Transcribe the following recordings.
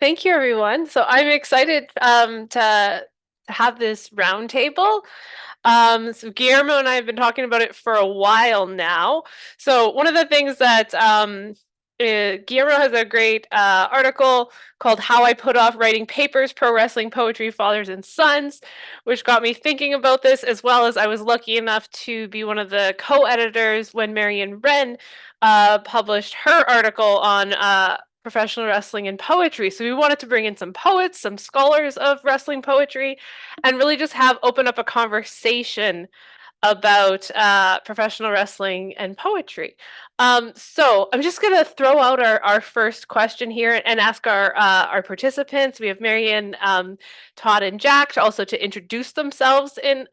Thank you, everyone. So I'm excited to have this roundtable. So Guillermo and I have been talking about it for a while now. So one of the things that Guillermo has a great article called "How I Put Off Writing Papers: Pro Wrestling Poetry, Fathers and Sons," which got me thinking about this, as well as I was lucky enough to be one of the co-editors when Marion Wrenn published her article on professional wrestling and poetry. So we wanted to bring in some poets, some scholars of wrestling poetry, and really just open up a conversation about professional wrestling and poetry. So I'm just going to throw out our first question here and ask our participants. We have Marion, Todd, and Jack also to introduce themselves in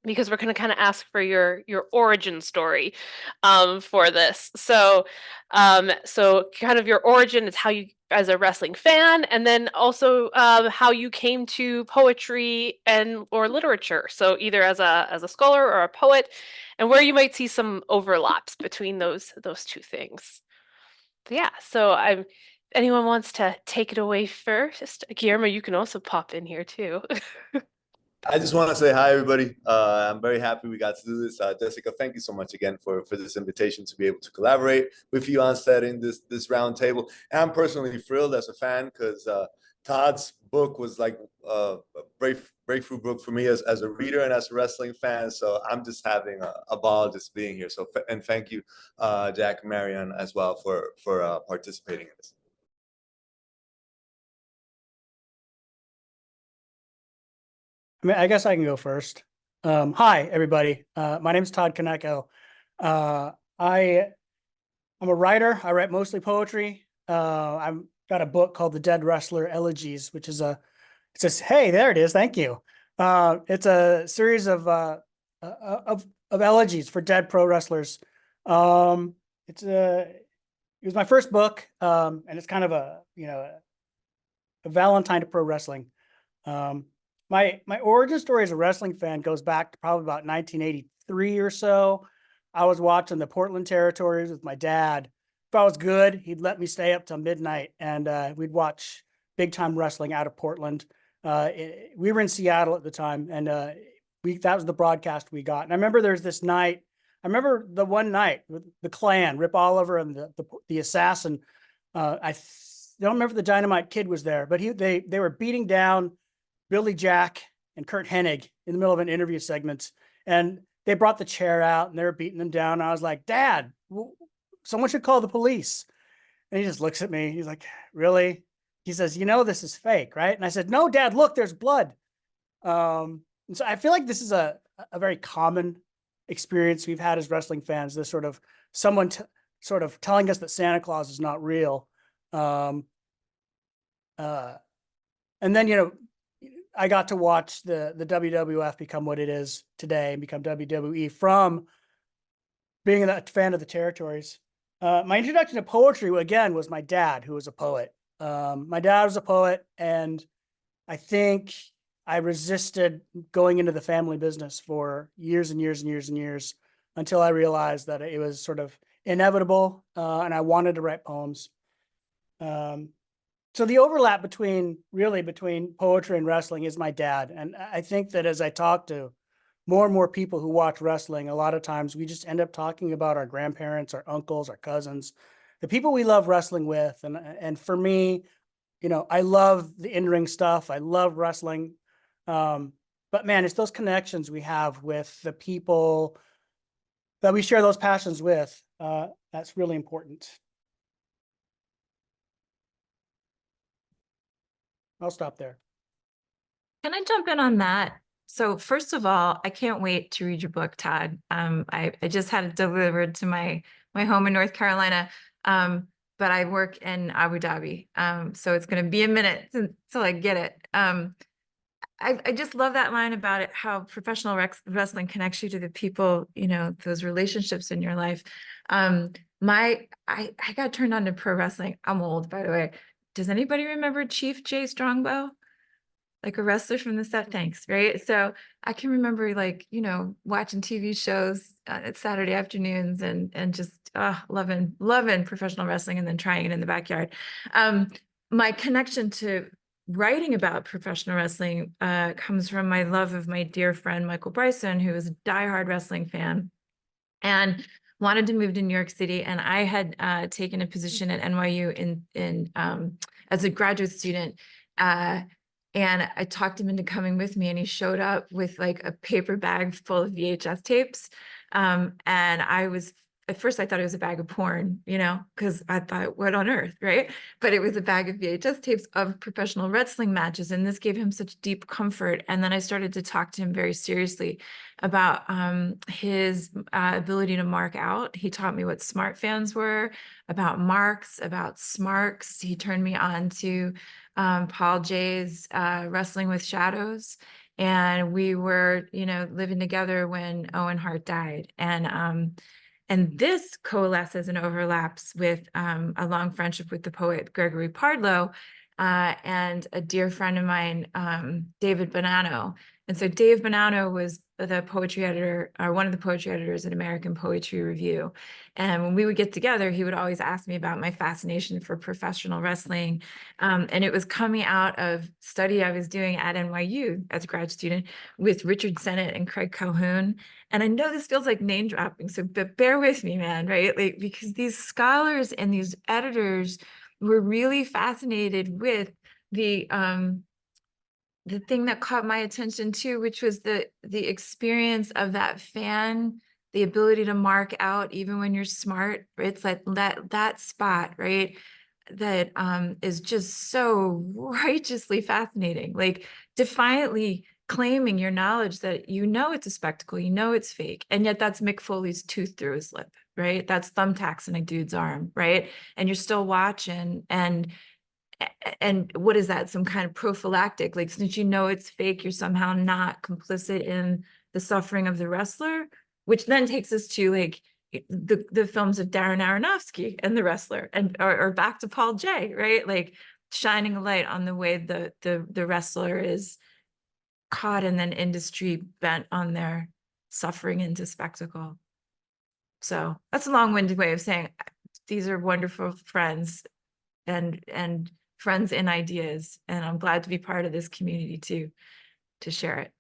because we're going to kind of ask for your origin story for this. So kind of your origin is how you as a wrestling fan, and then also how you came to poetry and or literature. So either as a scholar or a poet, and where you might see some overlaps between those two things. Yeah. So anyone wants to take it away first? Guillermo, you can also pop in here too. I just want to say hi, everybody. I'm very happy we got to do this. Jessica, thank you so much again for this invitation to be able to collaborate with you on setting this round table. And I'm personally thrilled as a fan because Todd's book was like a breakthrough book for me as a reader and as a wrestling fan. So I'm just having a ball just being here. So and thank you, Jack and Marion, as well for participating in this. I guess I can go first. Hi, everybody. My name is Todd Kaneko. I'm a writer. I write mostly poetry. I've got a book called The Dead Wrestler Elegies, which is hey, there it is. Thank you. It's a series of elegies for dead pro wrestlers. It was my first book, and it's kind of a Valentine to pro wrestling. My origin story as a wrestling fan goes back to probably about 1983 or so. I was watching the Portland Territories with my dad. If I was good, he'd let me stay up till midnight, and we'd watch big time wrestling out of Portland. We were in Seattle at the time, and that was the broadcast we got. And I remember there's this night. I remember the one night with the Clan, Rip Oliver and the assassin. I don't remember if the Dynamite Kid was there, but they were beating down Billy Jack and Kurt Hennig in the middle of an interview segment. And they brought the chair out and they were beating them down. And I was like, Dad, someone should call the police. And he just looks at me. He's like, really? He says, this is fake, right? And I said, no, Dad, look, there's blood. And so I feel like this is a very common experience we've had as wrestling fans, this sort of someone sort of telling us that Santa Claus is not real. And then, I got to watch the WWF become what it is today and become WWE from being a fan of the territories. My introduction to poetry, again, was my dad, who was a poet. My dad was a poet, and I think I resisted going into the family business for years and years and years and years until I realized that it was sort of inevitable, and I wanted to write poems. So the overlap between poetry and wrestling is my dad. And I think that as I talk to more and more people who watch wrestling, a lot of times we just end up talking about our grandparents, our uncles, our cousins, the people we love wrestling with. And for me, I love the in-ring stuff. I love wrestling. But man, it's those connections we have with the people that we share those passions with. That's really important. I'll stop there. Can I jump in on that? So first of all, I can't wait to read your book, Todd. I just had it delivered to my home in North Carolina, but I work in Abu Dhabi. So it's going to be a minute until I get it. I just love that line about it, how professional wrestling connects you to the people, those relationships in your life. I got turned on to pro wrestling. I'm old, by the way. Does anybody remember Chief Jay Strongbow? Like a wrestler from the set? Thanks, right? So I can remember watching TV shows at Saturday afternoons and just loving professional wrestling and then trying it in the backyard. my connection to writing about professional wrestling comes from my love of my dear friend Michael Bryson, who is a diehard wrestling fan and wanted to move to New York City. And I had taken a position at NYU in as a graduate student. And I talked him into coming with me, and he showed up with like a paper bag full of VHS tapes. And at first I thought it was a bag of porn, you know, because I thought, what on earth, right? But it was a bag of VHS tapes of professional wrestling matches. And this gave him such deep comfort. And then I started to talk to him very seriously about his ability to mark out. He taught me what smart fans were, about marks, about smarks. He turned me on to Paul Jay's Wrestling with Shadows. And we were, you know, living together when Owen Hart died. And this coalesces and overlaps with a long friendship with the poet Gregory Pardlo and a dear friend of mine, David Bonanno. And so Dave Bonanno was the poetry editor, or one of the poetry editors at American Poetry Review. And when we would get together, he would always ask me about my fascination for professional wrestling. And it was coming out of study I was doing at NYU as a grad student with Richard Sennett and Craig Calhoun. And I know this feels like name dropping, so but bear with me, man, right? Like, because these scholars and these editors were really fascinated with the thing that caught my attention too, which was the experience of that fan, the ability to mark out even when you're smart. It's like that spot, right? That is just so righteously fascinating, like defiantly claiming your knowledge that you know it's a spectacle, you know it's fake, and yet that's Mick Foley's tooth through his lip, right? That's thumbtacks in a dude's arm, right? And you're still watching, and what is that? Some kind of prophylactic, like since you know it's fake, you're somehow not complicit in the suffering of the wrestler, which then takes us to like the films of Darren Aronofsky and The Wrestler, and or back to Paul Jay, right? Like shining a light on the way the wrestler is caught in an industry bent on their suffering into spectacle. So that's a long-winded way of saying these are wonderful friends and friends in ideas, and I'm glad to be part of this community too, to share it.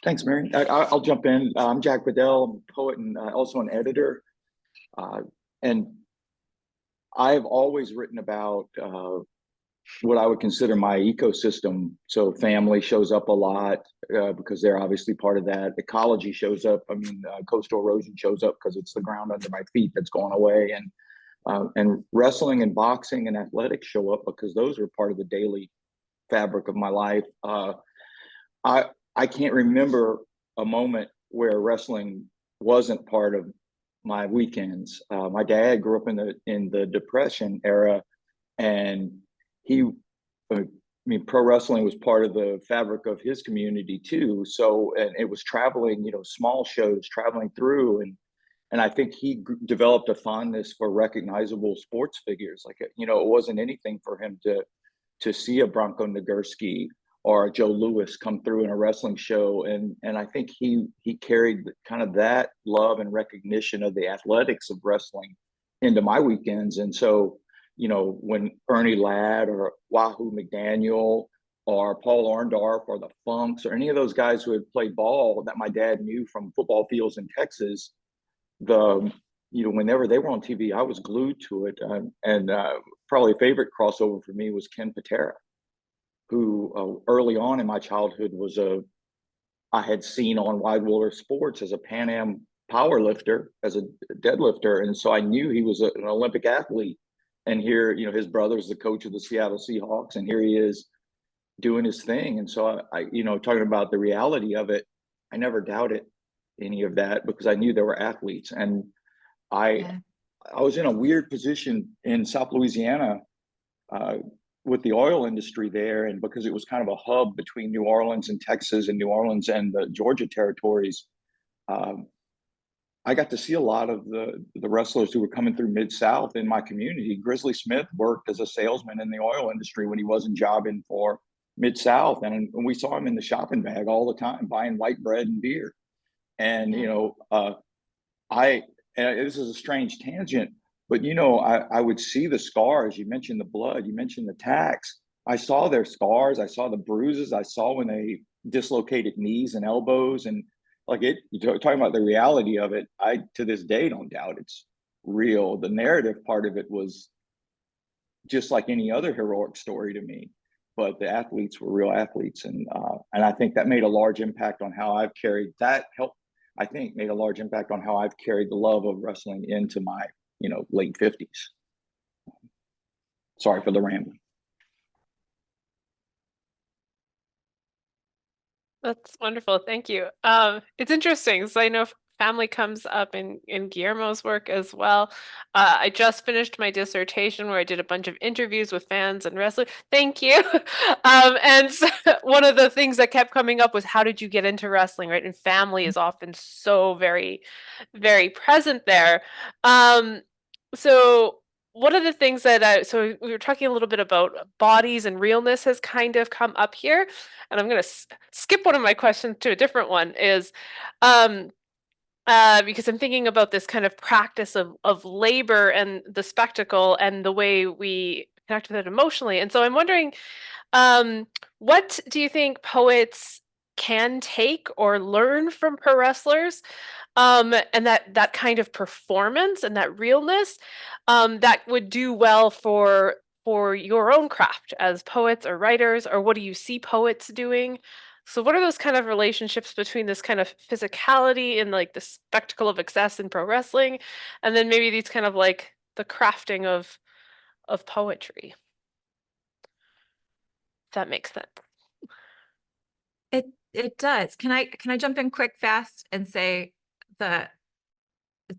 Thanks, Marion. I'll jump in. I'm Jack Bedell. I'm a poet and also an editor. And I've always written about what I would consider my ecosystem. So family shows up a lot because they're obviously part of that. Ecology shows up. I mean, coastal erosion shows up because it's the ground under my feet that's going away. And wrestling and boxing and athletics show up because those are part of the daily fabric of my life. I can't remember a moment where wrestling wasn't part of my weekends. My dad grew up in the Depression era, and pro wrestling was part of the fabric of his community too. So, and it was traveling, small shows traveling through, and I think he developed a fondness for recognizable sports figures. Like, it wasn't anything for him to see a Bronco Nagurski or a Joe Louis come through in a wrestling show. And I think he carried kind of that love and recognition of the athletics of wrestling into my weekends. And so, when Ernie Ladd or Wahoo McDaniel or Paul Orndorff or the Funks or any of those guys who had played ball that my dad knew from football fields in Texas, whenever they were on TV, I was glued to it. And probably a favorite crossover for me was Ken Patera, who early on in my childhood I had seen on Wide World of Sports as a Pan Am power lifter, as a deadlifter. And so I knew he was an Olympic athlete. And here, his brother's the coach of the Seattle Seahawks, and here he is doing his thing. And so I talking about the reality of it, I never doubted any of that because I knew there were athletes. And I was in a weird position in South Louisiana with the oil industry there. And because it was kind of a hub between New Orleans and Texas and New Orleans and the Georgia territories, I got to see a lot of the wrestlers who were coming through Mid-South in my community. Grizzly Smith worked as a salesman in the oil industry when he wasn't jobbing for Mid-South. And we saw him in the shopping bag all the time, buying white bread and beer. And, and this is a strange tangent, but you know, I would see the scars. You mentioned the blood, you mentioned the tacks. I saw their scars, I saw the bruises, I saw when they dislocated knees and elbows, and like it, you're talking about the reality of it. I to this day don't doubt it's real. The narrative part of it was just like any other heroic story to me, but the athletes were real athletes, and I think that made a large impact on how I've carried that help. I think made a large impact on how I've carried the love of wrestling into my, you know, late 50s. Sorry for the rambling. That's wonderful. Thank you. It's interesting. So I know family comes up in Guillermo's work as well. I just finished my dissertation where I did a bunch of interviews with fans and wrestlers. Thank you. And so one of the things that kept coming up was, how did you get into wrestling, right? And family is often so very, very present there. So one of the things that so we were talking a little bit about bodies, and realness has kind of come up here, and I'm going to skip one of my questions to a different one, is because I'm thinking about this kind of practice of labor and the spectacle and the way we connect with it emotionally. And so I'm wondering, what do you think poets can take or learn from pro wrestlers, and that kind of performance and that realness, that would do well for your own craft as poets or writers, or what do you see poets doing? So what are those kind of relationships between this kind of physicality and like the spectacle of excess in pro wrestling, and then maybe these kind of like the crafting of poetry? If that makes sense. It does. Can I jump in quick, fast, and say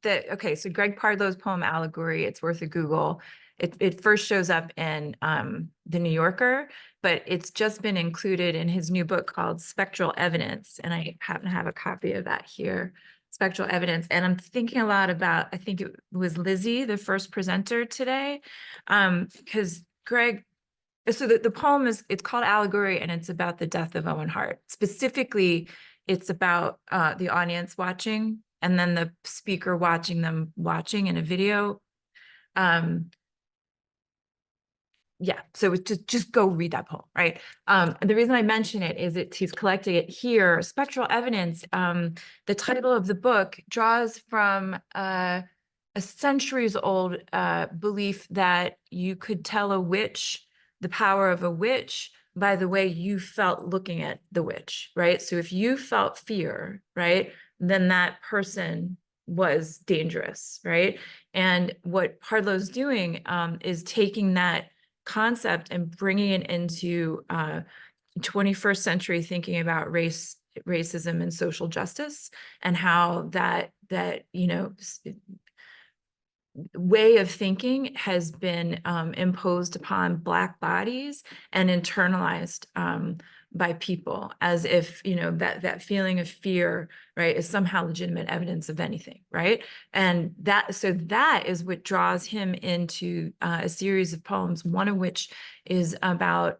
okay, so Greg Pardlo's poem Allegory, it's worth a Google. It first shows up in the New Yorker, but it's just been included in his new book called Spectral Evidence, and I happen to have a copy of that here. Spectral Evidence. And I'm thinking a lot about, I think it was Lizzie, the first presenter today, because Greg, so the poem it's called Allegory, and it's about the death of Owen Hart. Specifically, it's about the audience watching, and then the speaker watching them watching in a video. Yeah, so it's just go read that poem, right? The reason I mention it is he's collecting it here. Spectral Evidence, the title of the book draws from a centuries-old belief that you could tell a witch the power of a witch by the way you felt looking at the witch, right? So if you felt fear, right, then that person was dangerous, right? And what Pardlo's doing is taking that concept and bringing it into 21st century thinking about racism and social justice, and how that you know, way of thinking has been imposed upon Black bodies and internalized by people, as if, you know, that feeling of fear, right, is somehow legitimate evidence of anything, right? And so that is what draws him into a series of poems, one of which is about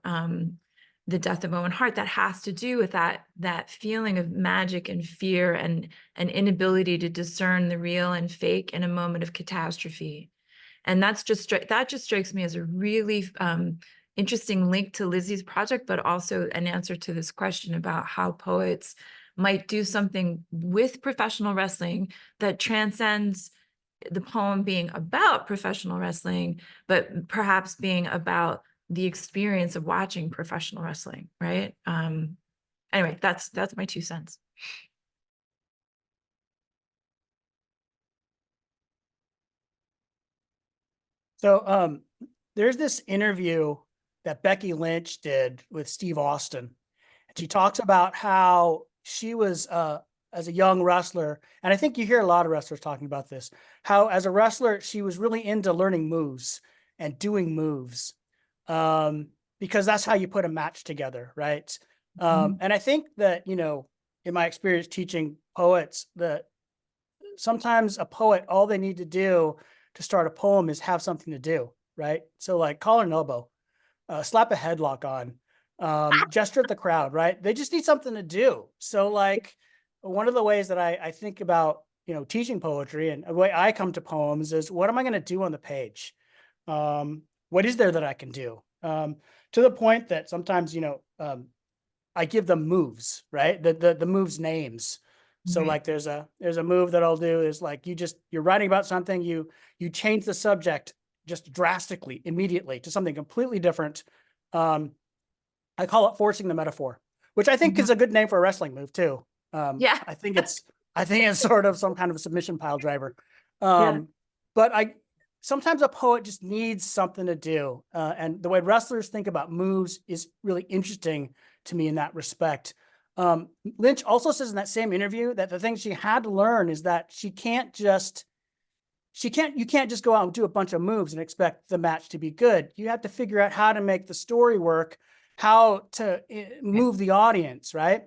the death of Owen Hart, that has to do with that feeling of magic and fear and an inability to discern the real and fake in a moment of catastrophe. And that just strikes me as a really interesting link to Lizzie's project, but also an answer to this question about how poets might do something with professional wrestling that transcends the poem being about professional wrestling, but perhaps being about the experience of watching professional wrestling, right? Anyway, that's my 2 cents. So there's this interview that Becky Lynch did with Steve Austin. And she talks about how she was, as a young wrestler, and I think you hear a lot of wrestlers talking about this, how as a wrestler, she was really into learning moves and doing moves. Because that's how you put a match together, right? And I think that, you know, in my experience teaching poets, that sometimes a poet, all they need to do to start a poem is have something to do, right? So like collar and elbow, slap a headlock on, gesture at the crowd, right? They just need something to do. So like one of the ways that I think about teaching poetry, and the way I come to poems is, what am I going to do on the page? What is there that I can do? To the point that sometimes, I give them moves, right? The moves names. So Right. like there's a move that I'll do is like, you're writing about something, you change the subject just drastically, immediately to something completely different. I call it forcing the metaphor, which I think is a good name for a wrestling move too. Yeah. I think it's sort of some kind of a submission pile driver. Yeah. But sometimes a poet just needs something to do. And the way wrestlers think about moves is really interesting to me in that respect. Lynch also says in that same interview that the thing she had to learn is that you can't just go out and do a bunch of moves and expect the match to be good. You have to figure out how to make the story work, how to move the audience, right?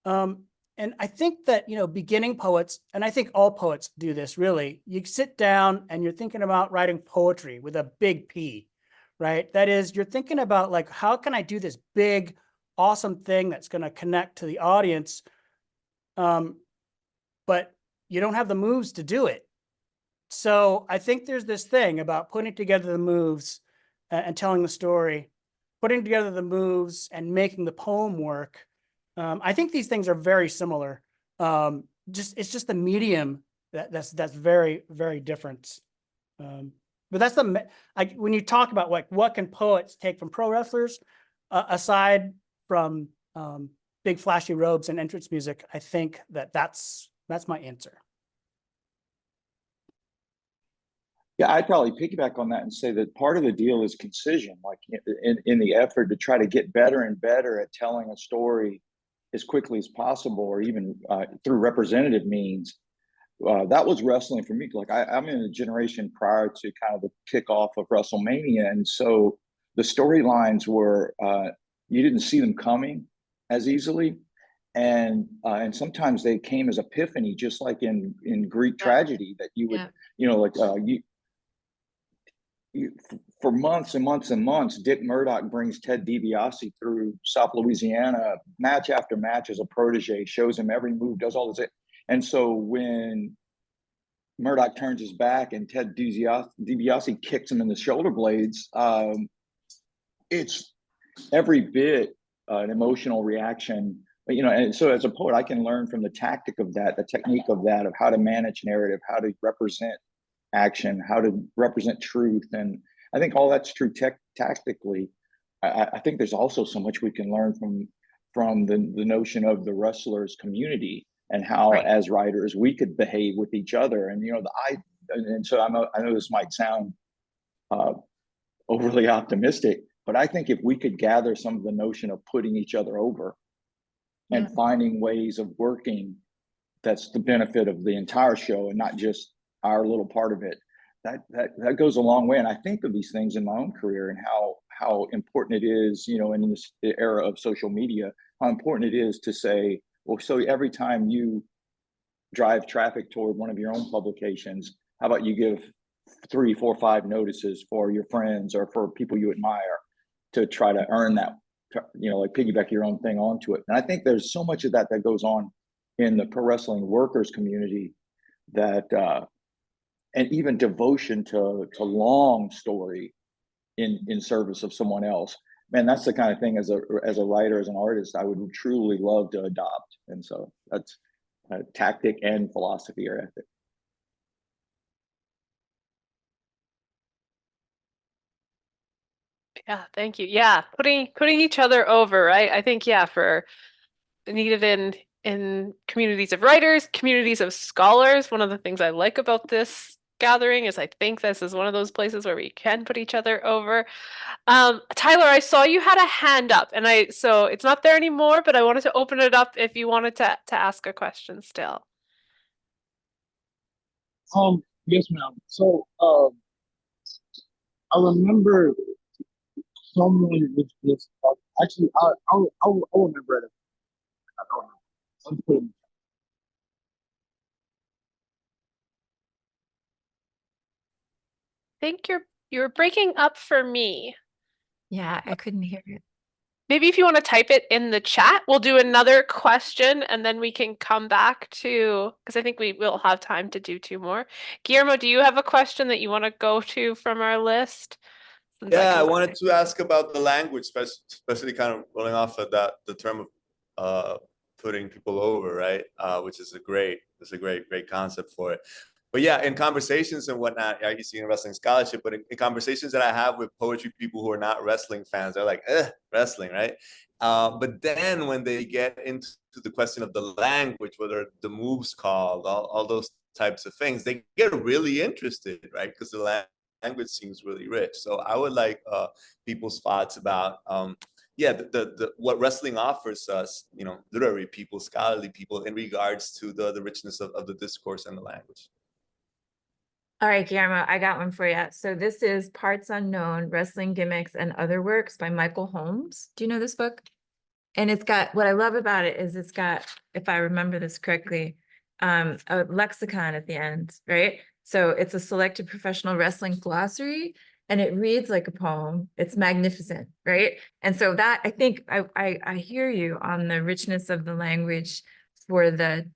And I think that, beginning poets, and I think all poets do this really, you sit down and you're thinking about writing poetry with a big P, right? That is, you're thinking about like, how can I do this big, awesome thing that's going to connect to the audience? But you don't have the moves to do it. So I think there's this thing about putting together the moves and telling the story, putting together the moves and making the poem work. I think these things are very similar. It's just the medium that's very, very different. But that's when you talk about like what can poets take from pro wrestlers, aside from big flashy robes and entrance music, I think that's my answer. Yeah, I'd probably piggyback on that and say that part of the deal is concision, like in the effort to try to get better and better at telling a story as quickly as possible, or even through representative means. That was wrestling for me. Like I'm in a generation prior to kind of the kickoff of WrestleMania, and so the storylines were you didn't see them coming as easily, and sometimes they came as epiphany, just like in Greek tragedy, that you would for months and months and months, Dick Murdoch brings Ted DiBiase through South Louisiana, match after match as a protege, shows him every move, does all this. And so when Murdoch turns his back and Ted DiBiase kicks him in the shoulder blades, it's every bit an emotional reaction. And so as a poet, I can learn from the tactic of that, the technique of that, of how to manage narrative, how to represent action, how to represent truth. And I think all that's true tactically. I think there's also so much we can learn from the notion of the wrestlers community and how, as writers, we could behave with each other. And so I know this might sound overly optimistic, but I think if we could gather some of the notion of putting each other over and finding ways of working, that's the benefit of the entire show and not just our little part of it. That goes a long way. And I think of these things in my own career and how important it is, in this era of social media, how important it is to say, well, so every time you drive traffic toward one of your own publications, how about you give 3, 4, 5 notices for your friends or for people you admire to try to earn that, like piggyback your own thing onto it. And I think there's so much of that goes on in the pro wrestling workers community that, and even devotion to long story in service of someone else. Man, that's the kind of thing as a writer, as an artist, I would truly love to adopt. And so that's a tactic and philosophy or ethic. Yeah, thank you. Yeah, putting each other over, right? I think, for needed in communities of writers, communities of scholars. One of the things I like about this gathering is I think this is one of those places where we can put each other over. Tyler, I saw you had a hand up, and so it's not there anymore, but I wanted to open it up if you wanted to ask a question still. Yes, ma'am. So I remember someone was just actually I'll remember it. I don't know. I'll put it. I think you're breaking up for me. Yeah, I couldn't hear it. Maybe if you want to type it in the chat, we'll do another question and then we can come back to, because I think we will have time to do 2 more. Guillermo, do you have a question that you want to go to from our list? Yeah, I wanted to ask about the language, especially kind of rolling off of that, the term of putting people over, right? Which is a great concept for it. But yeah, in conversations and whatnot, I used to be in wrestling scholarship, but in conversations that I have with poetry people who are not wrestling fans, they're like, wrestling, right? But then when they get into the question of the language, whether the moves called, all those types of things, they get really interested, right? Because the language seems really rich. So I would like people's thoughts about what wrestling offers us, literary people, scholarly people, in regards to the richness of the discourse and the language. All right, Guillermo, I got one for you. So this is Parts Unknown, Wrestling Gimmicks and Other Works by Michael Holmes. Do you know this book? And it's got, what I love about it is it's got, if I remember this correctly, a lexicon at the end, right? So it's a selected professional wrestling glossary and it reads like a poem. It's magnificent, right? And so that, I think I hear you on the richness of the language for the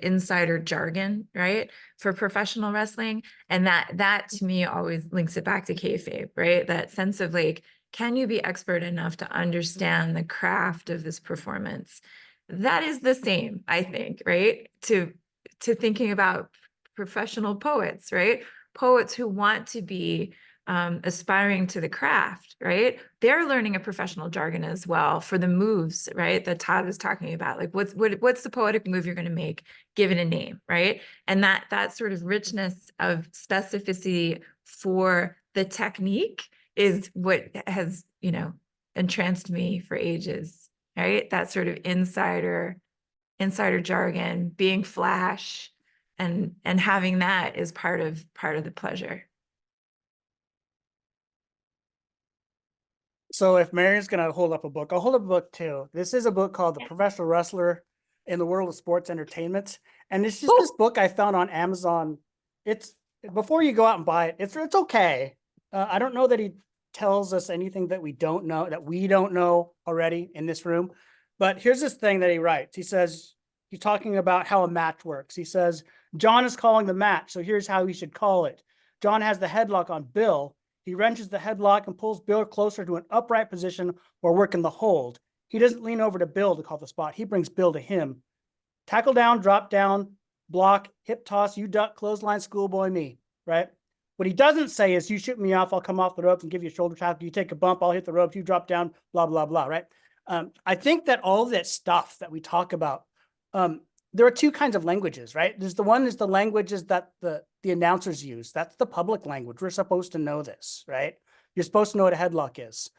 insider jargon, right? For professional wrestling. And that to me always links it back to kayfabe, right? That sense of like, can you be expert enough to understand the craft of this performance? That is the same, I think, right? To thinking about professional poets, right? Poets who want to be aspiring to the craft, right? They're learning a professional jargon as well for the moves, right? That Todd was talking about. Like what's the poetic move you're going to make, given a name, right? And that sort of richness of specificity for the technique is what has, entranced me for ages, right? That sort of insider jargon, being flash, and having that is part of the pleasure. So if Marion's going to hold up a book, I'll hold up a book too. This is a book called The Professional Wrestler in the World of Sports Entertainment. And it's just this book I found on Amazon. It's, before you go out and buy it, it's okay. I don't know that he tells us anything that we don't know already in this room. But here's this thing that he writes. He says, he's talking about how a match works. He says, John is calling the match, so here's how he should call it. John has the headlock on Bill. He wrenches the headlock and pulls Bill closer to an upright position while working the hold. He doesn't lean over to Bill to call the spot. He brings Bill to him. Tackle down, drop down, block, hip toss, you duck, clothesline, schoolboy me, right? What he doesn't say is, you shoot me off, I'll come off the ropes and give you a shoulder tap. You take a bump, I'll hit the ropes, you drop down, blah, blah, blah, right? I think that all of that stuff that we talk about, there are 2 kinds of languages, right? There's the one is the languages that the announcers use. That's the public language. We're supposed to know this, right? You're supposed to know what a headlock is.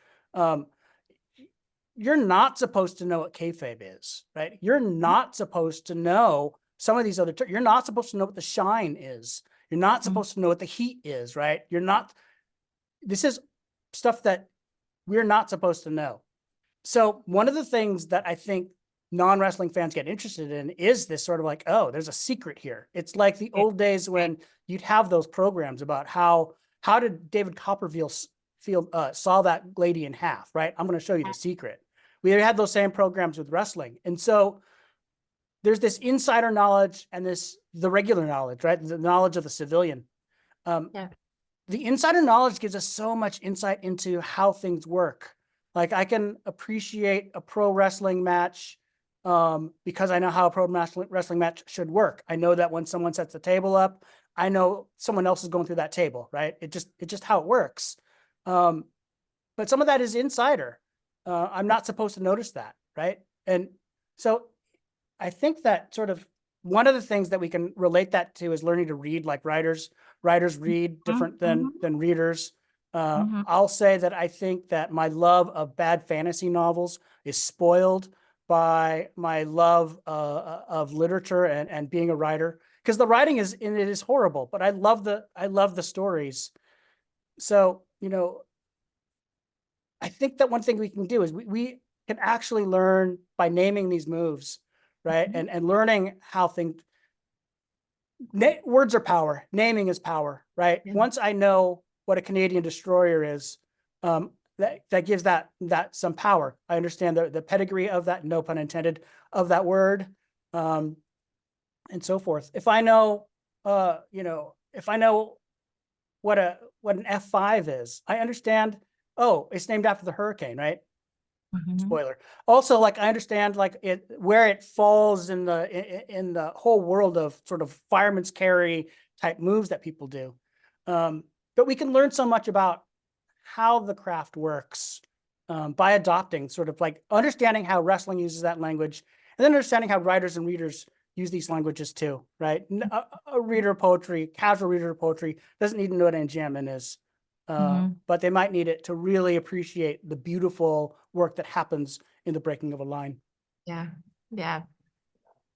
You're not supposed to know what kayfabe is, right? You're not supposed to know some of these other terms. You're not supposed to know what the shine is. You're not supposed to know what the heat is, right? This is stuff that we're not supposed to know. So one of the things that I think non-wrestling fans get interested in is this sort of like, oh, there's a secret here. It's like the old days when you'd have those programs about how did David Copperfield saw that lady in half, right? I'm going to show you the secret. We had those same programs with wrestling. And so there's this insider knowledge and the regular knowledge, right? The knowledge of the civilian. The insider knowledge gives us so much insight into how things work. Like I can appreciate a pro wrestling match because I know how a pro wrestling match should work. I know that when someone sets the table up, I know someone else is going through that table, right? It's just how it works. But some of that is insider. I'm not supposed to notice that, right? And so I think that sort of one of the things that we can relate that to is learning to read like writers. Writers read different than readers. I'll say that I think that my love of bad fantasy novels is spoiled by my love of literature and being a writer, because the writing is horrible, but I love the stories. So, I think that one thing we can do is we can actually learn by naming these moves, right? And learning how words are power, naming is power, right? Once I know what a Canadian destroyer is, that gives that some power. I understand the pedigree of that, no pun intended, of that word, and so forth. If I know, if I know what an F5 is, I understand. Oh, it's named after the hurricane, right? Mhm. Spoiler. Also, like, I understand like where it falls in the whole world of sort of fireman's carry type moves that people do. But we can learn so much about how the craft works by adopting, sort of like understanding how wrestling uses that language, and then understanding how writers and readers use these languages too, right? A reader of poetry, casual reader of poetry, doesn't need to know what enjambment is, but they might need it to really appreciate the beautiful work that happens in the breaking of a line. Yeah. Yeah.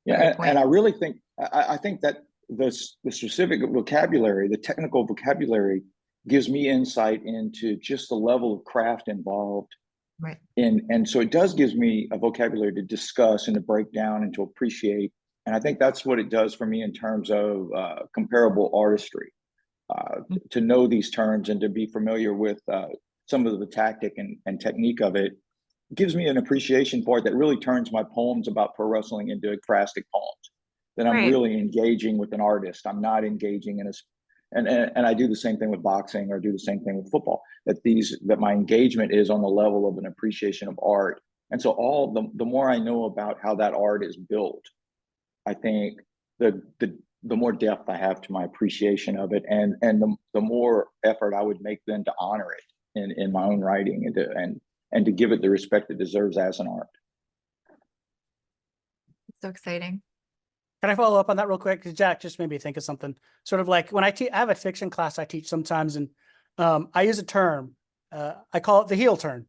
Yeah, Great point. and I really think I think that the specific vocabulary, the technical vocabulary, gives me insight into just the level of craft involved. Right. And so it does gives me a vocabulary to discuss and to break down and to appreciate. And I think that's what it does for me in terms of comparable artistry, to know these terms and to be familiar with some of the tactic and technique of it gives me an appreciation for it that really turns my poems about pro wrestling into ekphrastic poems. That I'm Right. really engaging with an artist. I'm not engaging in a and I do the same thing with boxing, or do the same thing with football. That my engagement is on the level of an appreciation of art. And so the more I know about how that art is built, I think the more depth I have to my appreciation of it, and the more effort I would make then to honor it in my own writing, and to give it the respect it deserves as an art. So exciting. Can I follow up on that real quick? Because Jack just made me think of something. Sort of like when I have a fiction class I teach sometimes, and I use a term. I call it the heel turn.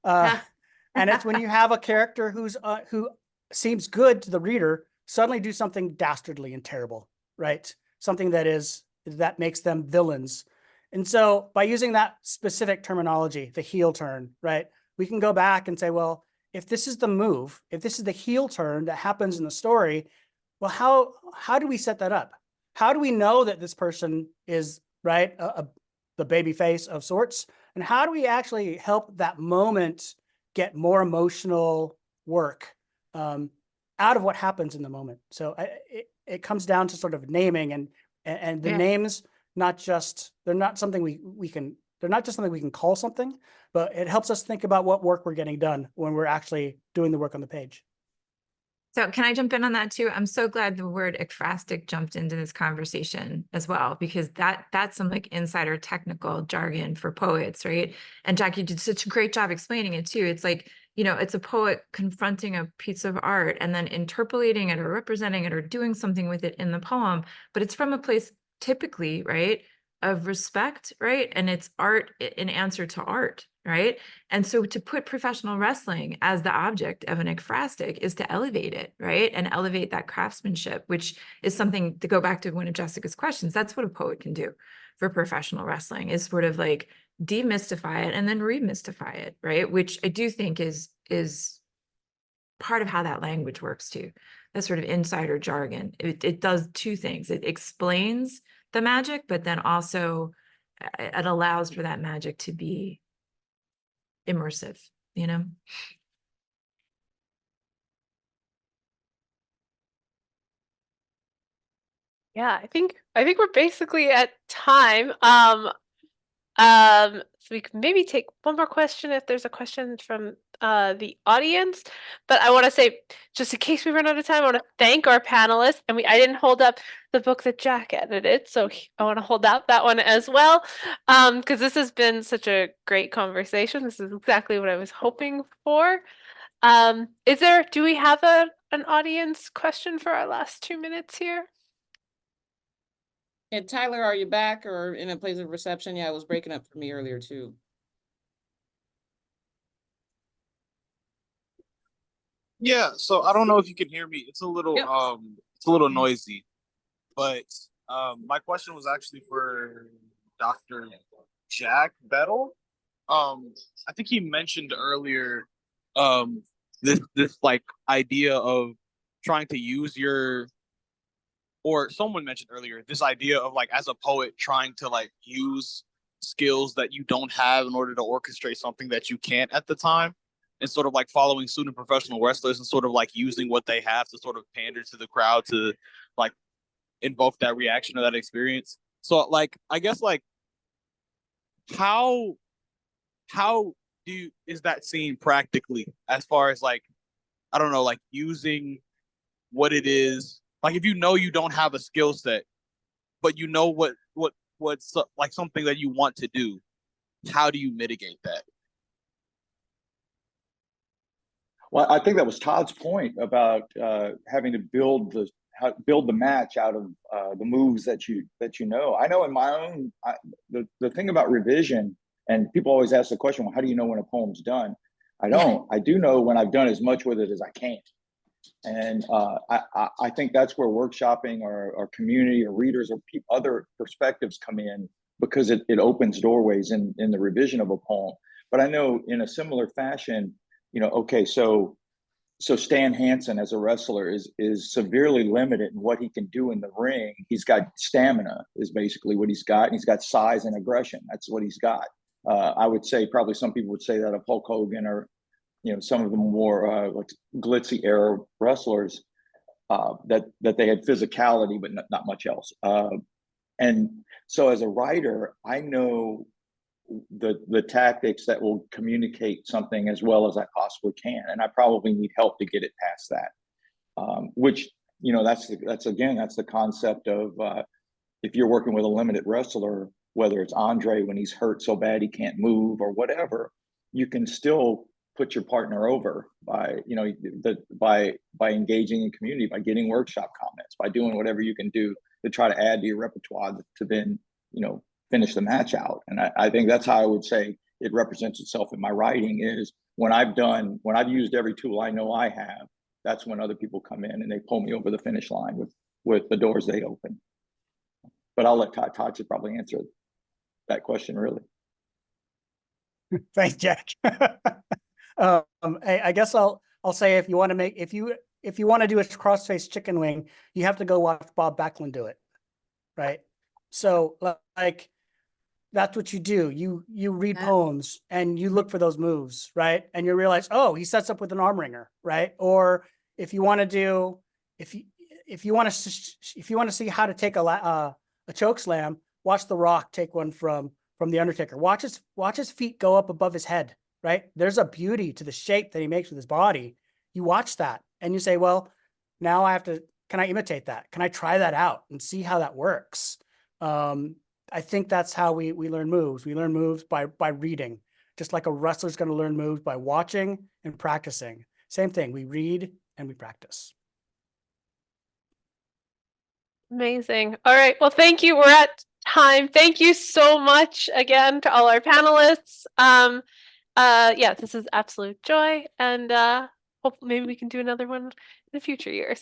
And it's when you have a character who seems good to the reader suddenly do something dastardly and terrible, right? Something that makes them villains. And so by using that specific terminology, the heel turn, right, we can go back and say, well, if this is the move, if this is the heel turn that happens in the story, well, how do we set that up? How do we know that this person is, right, the baby face of sorts? And how do we actually help that moment get more emotional work out of what happens in the moment? So it comes down to sort of naming and the names, they're not something we can call something, but it helps us think about what work we're getting done when we're actually doing the work on the page. So can I jump in on that too? I'm so glad the word ekphrastic jumped into this conversation as well, because that's some like insider technical jargon for poets, right? And Jack, you did such a great job explaining it too. It's like, it's a poet confronting a piece of art and then interpolating it or representing it or doing something with it in the poem, but it's from a place typically, right, of respect, right? And it's art in answer to art, right? And so to put professional wrestling as the object of an ekphrastic is to elevate it, right? And elevate that craftsmanship, which is something, to go back to one of Jessica's questions, that's what a poet can do for professional wrestling, is sort of like demystify it and then remystify it, right? Which I do think is part of how that language works too. That sort of insider jargon. It does two things. It explains the magic, but then also it allows for that magic to be immersive, Yeah, I think we're basically at time. So we can maybe take one more question if there's a question from the audience. But I want to say, just in case we run out of time, I want to thank our panelists. And I didn't hold up the book that Jack edited, so I want to hold out that one as well, because this has been such a great conversation. This is exactly what I was hoping for. Do we have an audience question for our last 2 minutes here? And Tyler, are you back or in a place of reception? Yeah, it was breaking up for me earlier too. Yeah, so I don't know if you can hear me. It's a little noisy. But my question was actually for Dr. Jack Bedell. I think he mentioned earlier this like idea of trying to use or someone mentioned earlier this idea of like, as a poet, trying to like use skills that you don't have in order to orchestrate something that you can't at the time, and sort of like following suit in professional wrestlers and sort of like using what they have to sort of pander to the crowd to like invoke that reaction or that experience. So like, I guess like how is that seen practically as far as like, I don't know, like using what it is, like if you know you don't have a skill set, but you know what's like something that you want to do, how do you mitigate that? Well, I think that was Todd's point about having to build the match out of the moves that you know. I know in my own the thing about revision, and people always ask the question, well, how do you know when a poem's done? I don't. I do know when I've done as much with it as I can. And I think that's where workshopping or community or readers or other perspectives come in, because it opens doorways in the revision of a poem. But I know in a similar fashion, you know, okay, so Stan Hansen as a wrestler is severely limited in what he can do in the ring. He's got stamina is basically what he's got. And he's got size and aggression. That's what he's got. I would say probably some people would say that of Hulk Hogan or, you know, some of the more like glitzy era wrestlers, that they had physicality, but not much else. And so as a writer, I know the tactics that will communicate something as well as I possibly can, and I probably need help to get it past that. Which, you know, that's the concept of if you're working with a limited wrestler, whether it's Andre when he's hurt so bad he can't move or whatever, you can still put your partner over by, you know, by engaging in community, by getting workshop comments, by doing whatever you can do to try to add to your repertoire to then, you know, finish the match out. And I think that's how I would say it represents itself in my writing, is when I've used every tool I know I have, that's when other people come in and they pull me over the finish line with the doors they open. But I'll let Todd should probably answer that question, really. Thanks, Jack. I guess I'll say, if you want to do a cross-faced chicken wing, you have to go watch Bob Backlund do it, right? So like, that's what you do. You read poems and you look for those moves, right? And you realize, oh, he sets up with an arm wringer, right? Or if you want to see how to take a choke slam, watch The Rock take one from The Undertaker. Watch his feet go up above his head, right? There's a beauty to the shape that he makes with his body. You watch that and you say, well, now can I imitate that? Can I try that out and see how that works? I think that's how we learn moves. We learn moves by reading, just like a wrestler's going to learn moves by watching and practicing. Same thing. We read and we practice. Amazing. All right. Well, thank you. We're at time. Thank you so much again to all our panelists. Yeah, this is absolute joy, and hope maybe we can do another one in the future years.